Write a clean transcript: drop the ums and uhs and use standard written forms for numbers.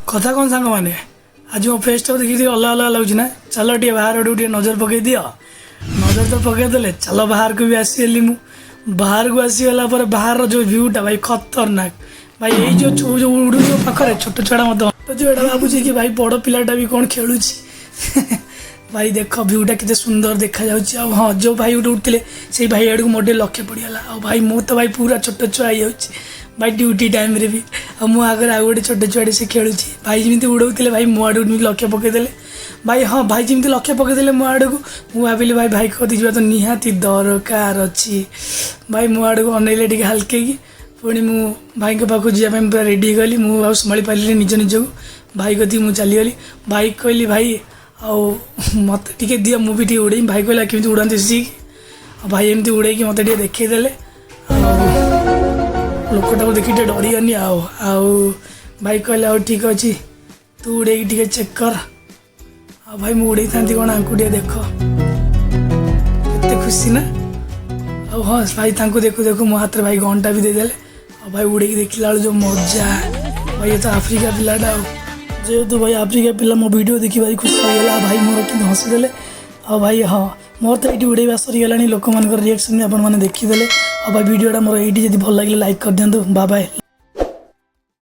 कथा कौन सांग मैंने आज मो फेस टाइम देखिए अलग अलग लगुच ना चलो टे बाहर टे नजर पकई दि नजर तो पकईदे चलो बाहर को भी आसीगली मु बाहर को आसीगला बाहर जो भ्यूटा भाई खतरनाक भाई ये जो उड़ू पाखे छोट छुआ मत जो एटा भावुँ कि भाई बड़ पिलाटा भी कौन खेलुँ भाई देख भ्यूटा केते सुंदर देखा जाऊँ हाँ जो भाई उठते से भाई आड़ को मोटे लक्ष्य पड़गला आ भाई मु तो भाई पूरा छोट छुआ हो भाई ड्यूटी टाइम रे भी मु आगे आउ गोटे छोटे छुआटे से खेलुँ भाई जमी उड़ाते भाई मो आड़ लक्ष्य पकईदे भाई हाँ भाई जमी लक्ष्य पकईदे मो आड़ को मु भाविली भाई भाई कति जा तो निहाती दरकार अच्छी भाई मो आड़ को अनैले टे हल्के पुणी मु भाई पाखक जावाई पूरा रेडी गली मुझे संभाली पारे निज निजक भाई कति मुझे चलीगली भाई कहली भाई आउ मत टे दि मुझे उड़े भाई कहला केमी उड़ाते सीख भाई एमती उड़े मत देखईदे लोकटा को देखी डरीगनी आउ भाई कहले आउ ठीक अच्छे तू उड़े टे चेक कर आ भाई मुझे उड़े था कौन आंकु टे देख केते खुशी ना आ हाँ भाई तांको देखु देखु मो हाथ भाई घंटा भी देदेले आ भाई उड़े देखला जो मजा भाई ये तो आफ्रिका पिलाटा जेहेतु भाई आफ्रिका पिला मो वीडियो देखी भाई खुशी होगा भाई मोर कि हसीदे आ भाई हाँ मोर तो ये उड़ेबा सरीगला लोक मान रिएक्शन भी आपने देखीदे आ भाई वीडियोटा मोर ये भल लगे लाइक कर दिखाँ बाय बाय।